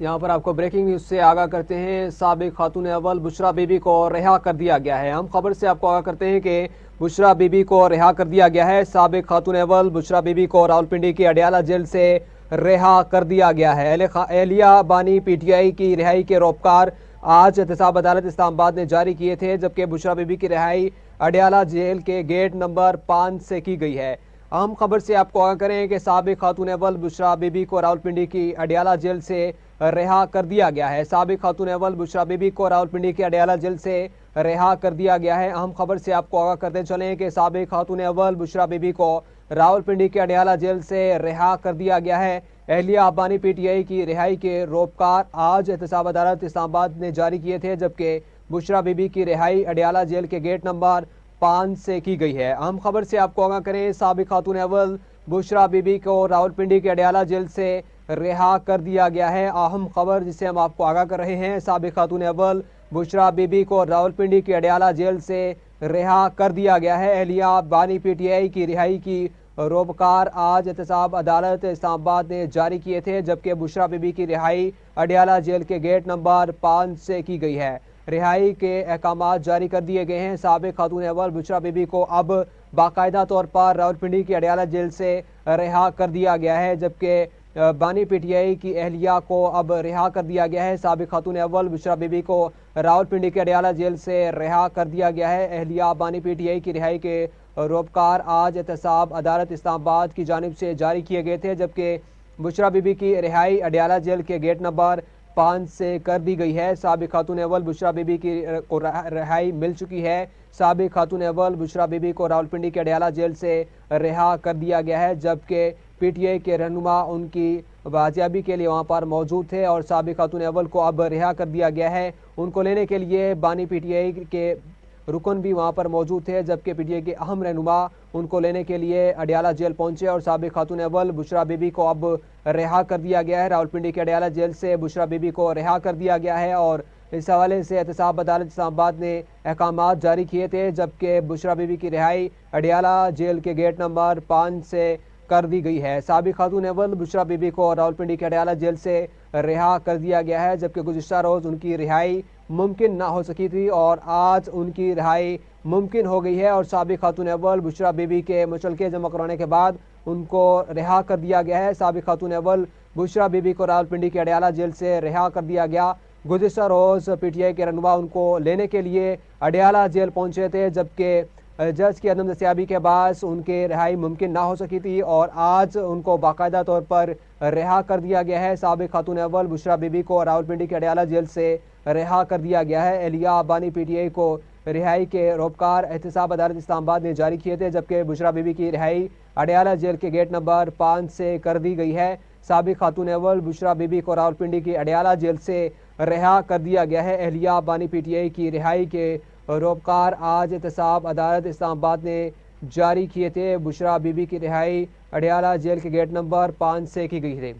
یہاں پر آپ کو بریکنگ نیوز سے آگاہ کرتے ہیں۔ سابق خاتون اول بشرا بی بی کو رہا کر دیا گیا ہے۔ ہم خبر سے آپ کو آگاہ کرتے ہیں کہ بشرا بی بی کو رہا کر دیا گیا ہے۔ سابق خاتون اول بشرا بی بی کو راولپنڈی کی اڈیالہ جیل سے رہا کر دیا گیا ہے۔ اہلیہ بانی پی ٹی آئی کی رہائی کے روپکار آج احتساب عدالت اسلام آباد نے جاری کیے تھے، جبکہ بشرا بی بی کی رہائی اڈیالہ جیل کے گیٹ نمبر 5 سے کی گئی ہے۔ اہم خبر سے آپ کو آگاہ کریں کہ سابق خاتون اول بشرا بی بی کو راولپنڈی کی اڈیالہ جیل سے رہا کر دیا گیا ہے۔ سابق خاتون اول بشرا بی بی کو راولپنڈی کے اڈیالہ جیل سے رہا کر دیا گیا ہے۔ اہم خبر سے آپ کو آگاہ کرتے چلیں کہ سابق خاتون اول بشرا بی بی کو راولپنڈی کے اڈیالہ جیل سے رہا کر دیا گیا ہے۔ اہلیہ بانی پی ٹی آئی کی رہائی کے روپکار آج احتساب عدالت اسلام آباد نے جاری کیے تھے، جبکہ بشرا بی بی کی رہائی اڈیالہ جیل کے گیٹ نمبر 5 سے کی گئی ہے۔ اہم خبر سے آپ کو آگاہ کریں، سابق خاتون اول بشرا بی بی کو راولپنڈی کے اڈیالہ جیل سے رہا کر دیا گیا ہے۔ اہم خبر جسے ہم آپ کو آگاہ کر رہے ہیں، سابق خاتون اول بشرا بی بی کو راولپنڈی کے اڈیالہ جیل سے رہا کر دیا گیا ہے۔ اہلیہ بانی پی ٹی آئی کی رہائی کی روپکار آج احتساب عدالت اسلام آباد نے جاری کیے تھے، جبکہ بشرا بی بی کی رہائی اڈیالہ جیل کے گیٹ نمبر 5 سے کی گئی ہے۔ رہائی کے احکامات جاری کر دیے گئے ہیں۔ سابق خاتون اول بشرا بی بی کو اب باقاعدہ طور پر راولپنڈی کی اڈیالہ جیل سے رہا کر دیا گیا ہے، جبکہ بانی پی ٹی آئی کی اہلیہ کو اب رہا کر دیا گیا ہے۔ سابق خاتون اول بشرا بی بی کو راولپنڈی کے اڈیالہ جیل سے رہا کر دیا گیا ہے۔ اہلیہ بانی پی ٹی آئی کی رہائی کے روپکار آج احتساب عدالت اسلام آباد کی جانب سے جاری کیے گئے تھے، جبکہ بشرا بی بی کی رہائی اڈیالہ جیل کے گیٹ نمبر 5 سے کر دی گئی ہے۔ سابق خاتون اول بشرا بی بی کی رہائی مل چکی ہے۔ سابق خاتون اول بشرا بی بی کو راولپنڈی کے اڈیالہ جیل سے رہا کر دیا گیا ہے، جبکہ پی ٹی آئی کے رہنما ان کی بازیابی کے لیے وہاں پر موجود تھے اور سابق خاتون اول کو اب رہا کر دیا گیا ہے۔ ان کو لینے کے لیے بانی پی ٹی آئی کے رکن بھی وہاں پر موجود تھے، جبکہ پی ٹی آئی کے اہم رہنما ان کو لینے کے لیے اڈیالہ جیل پہنچے اور سابق خاتون اول بشرا بی بی کو اب رہا کر دیا گیا ہے۔ راولپنڈی کے اڈیالہ جیل سے بشرا بی بی کو رہا کر دیا گیا ہے اور اس حوالے سے احتساب عدالت اسلام آباد نے احکامات جاری کیے تھے، جبکہ بشرا بی بی کی رہائی اڈیالہ جیل کے گیٹ نمبر 5 سے کر دی گئی ہے۔ سابق خاتون اول بشرا بی بی کو راولپنڈی کے اڈیالہ جیل سے رہا کر دیا گیا ہے، جبکہ گزشتہ روز ان کی رہائی ممکن نہ ہو سکی تھی اور آج ان کی رہائی ممکن ہو گئی ہے اور سابق خاتون اول بشرا بی بی کے مچلکے جمع کرانے کے بعد ان کو رہا کر دیا گیا ہے۔ سابق خاتون اول بشرا بی بی کو راولپنڈی کے اڈیالہ جیل سے رہا کر دیا گیا۔ گزشتہ روز پی ٹی آئی کے رہنما ان کو لینے کے لیے اڈیالہ جیل پہنچے تھے، جبکہ جج کی عدم دستیابی کے باعث ان کی رہائی ممکن نہ ہو سکی تھی اور آج ان کو باقاعدہ طور پر رہا کر دیا گیا ہے۔ سابق خاتون اول بشرا بی بی کو راولپنڈی کے اڈیالہ جیل سے رہا کر دیا گیا ہے۔ اہلیہ بانی پی ٹی آئی کو رہائی کے روپکار احتساب عدالت اسلام آباد نے جاری کیے تھے، جبکہ بشرا بی بی کی رہائی اڈیالہ جیل کے گیٹ نمبر 5 سے کر دی گئی ہے۔ سابق خاتون اول بشرا بی بی کو راولپنڈی کی اڈیالہ جیل سے رہا کر دیا گیا ہے۔ اہلیہ بانی پی ٹی آئی کی رہائی کے روپکار آج احتساب عدالت اسلام آباد نے جاری کیے تھے۔ بشرا بی بی کی رہائی اڈیالہ جیل کے گیٹ نمبر 5 سے کی گئی تھی۔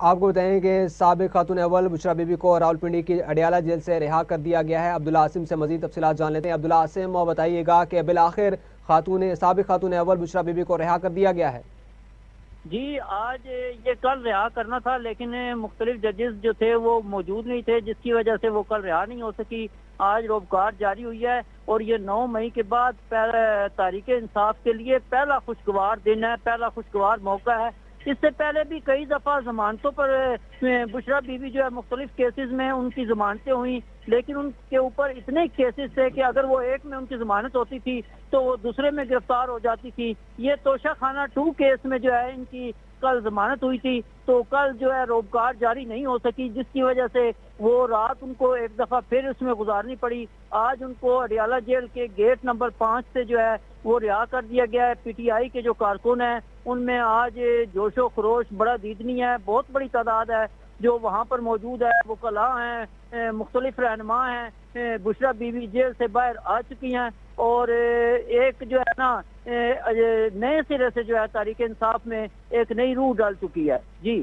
آپ کو بتائیں کہ سابق خاتون اول بشرا بی بی کو راولپنڈی کی اڈیالہ جیل سے رہا کر دیا گیا ہے۔ عبداللہ عاصم سے مزید تفصیلات جان لیتے ہیں۔ عبداللہ عاصم، بتائیے گا کہ بالآخر سابق خاتون اول بشرا بی بی کو رہا کر دیا گیا ہے؟ جی، آج یہ کل رہا کرنا تھا، لیکن مختلف ججز جو تھے وہ موجود نہیں تھے، جس کی وجہ سے وہ کل رہا نہیں ہو سکی۔ آج روپکار جاری ہوئی ہے اور یہ 9 مئی کے بعد تحریک انصاف کے لیے پہلا خوشگوار دن ہے، پہلا خوشگوار موقع ہے۔ اس سے پہلے بھی کئی دفعہ ضمانتوں پر بشرا بی بی جو ہے مختلف کیسز میں ان کی ضمانتیں ہوئیں، لیکن ان کے اوپر اتنے کیسز تھے کہ اگر وہ ایک میں ان کی ضمانت ہوتی تھی تو وہ دوسرے میں گرفتار ہو جاتی تھی۔ یہ توشہ خانہ 2 کیس میں جو ہے ان کی کل ضمانت ہوئی تھی، تو کل جو ہے روپکار جاری نہیں ہو سکی، جس کی وجہ سے وہ رات ان کو ایک دفعہ پھر اس میں گزارنی پڑی۔ آج ان کو اڈیالہ جیل کے گیٹ نمبر 5 سے جو ہے وہ رہا کر دیا گیا ہے۔ پی ٹی آئی کے جو کارکن ہیں ان میں آج جوش و خروش بڑا دیدنی ہے، بہت بڑی تعداد ہے جو وہاں پر موجود ہے۔ وکلاء ہیں، مختلف رہنما ہیں، بشرا بی بی جیل سے باہر آ چکی ہیں اور ایک جو ہے نا نئے سرے سے جو ہے تحریک انصاف میں ایک نئی روح ڈال چکی ہے۔ جی